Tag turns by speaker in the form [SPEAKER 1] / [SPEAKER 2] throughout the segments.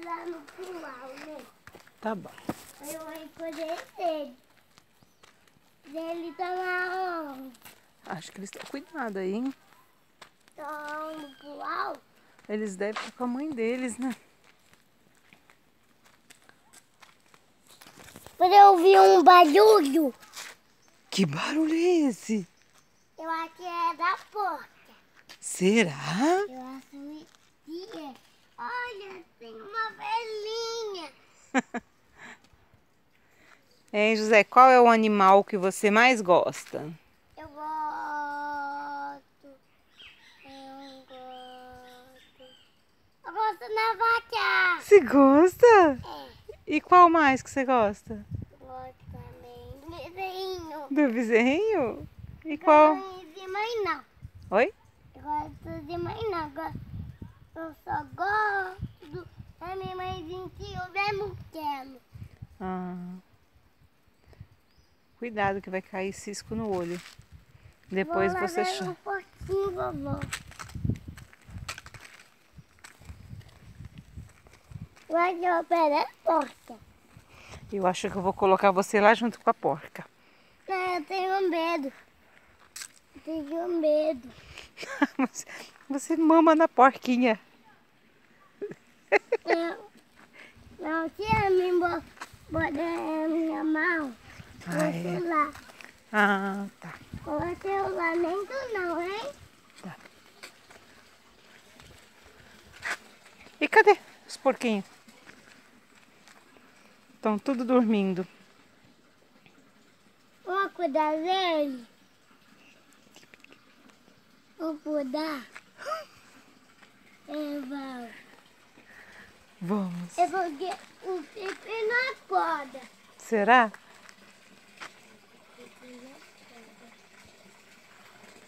[SPEAKER 1] lá no pular, né?
[SPEAKER 2] Tá bom.
[SPEAKER 1] Eu vou escolher ele. Ele tá na onde?
[SPEAKER 2] Acho que eles estão cuidado aí, hein?
[SPEAKER 1] Tá no pular?
[SPEAKER 2] Eles devem estar com a mãe deles, né?
[SPEAKER 1] Quando eu ouvi um barulho,
[SPEAKER 2] Que barulho é esse?
[SPEAKER 1] eu acho que é da porta.
[SPEAKER 2] Será?
[SPEAKER 1] Eu acho que é. Olha, tem uma velhinha.
[SPEAKER 2] Hein, José, qual é o animal que você mais gosta?
[SPEAKER 1] Eu gosto. Eu gosto. Eu gosto da vaca.
[SPEAKER 2] Você gosta?
[SPEAKER 1] É.
[SPEAKER 2] E qual mais que você gosta?
[SPEAKER 1] Eu gosto também do desenho.
[SPEAKER 2] Do bezerrinho? E
[SPEAKER 1] Eu
[SPEAKER 2] qual?
[SPEAKER 1] não gosto de mãe, não.
[SPEAKER 2] Oi?
[SPEAKER 1] Eu gosto de mãe, não. Eu só gosto da minha mãezinha que eu mesmo quero.
[SPEAKER 2] Ah. Cuidado que vai cair cisco no olho. Depois
[SPEAKER 1] Vou lá
[SPEAKER 2] você
[SPEAKER 1] ver um
[SPEAKER 2] chama.
[SPEAKER 1] pouquinho, vovó. Mas eu pego a porta.
[SPEAKER 2] Eu acho que eu vou colocar você lá junto com a porca.
[SPEAKER 1] Não, eu tenho medo. Eu tenho medo.
[SPEAKER 2] Você mama na porquinha.
[SPEAKER 1] Não tinha me botar minha mão.
[SPEAKER 2] Ah, é.
[SPEAKER 1] Coloquei lá.
[SPEAKER 2] Ah, tá.
[SPEAKER 1] Coloquei lá nem tu não, hein?
[SPEAKER 2] Tá. E cadê os porquinhos? Estão tudo dormindo.
[SPEAKER 1] Vamos cuidar dele? Vamos cuidar? Vamos.
[SPEAKER 2] Vamos.
[SPEAKER 1] Eu vou ver o Pepe na corda.
[SPEAKER 2] Será?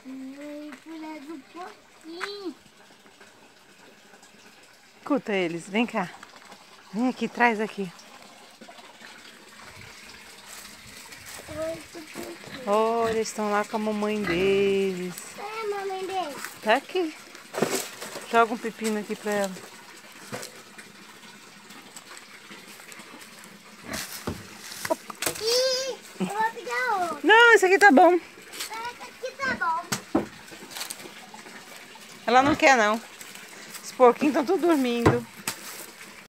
[SPEAKER 1] E pular um pouquinho.
[SPEAKER 2] Escuta eles, vem cá. Vem aqui, traz aqui. Oh, eles estão lá com a mamãe deles.
[SPEAKER 1] Cadê a mamãe dele?
[SPEAKER 2] Tá aqui. Joga um pepino aqui pra ela.
[SPEAKER 1] Ih, eu vou pegar outro.
[SPEAKER 2] Não, esse aqui tá bom.
[SPEAKER 1] Esse aqui tá bom.
[SPEAKER 2] Ela não quer, não. Os porquinhos estão tudo dormindo.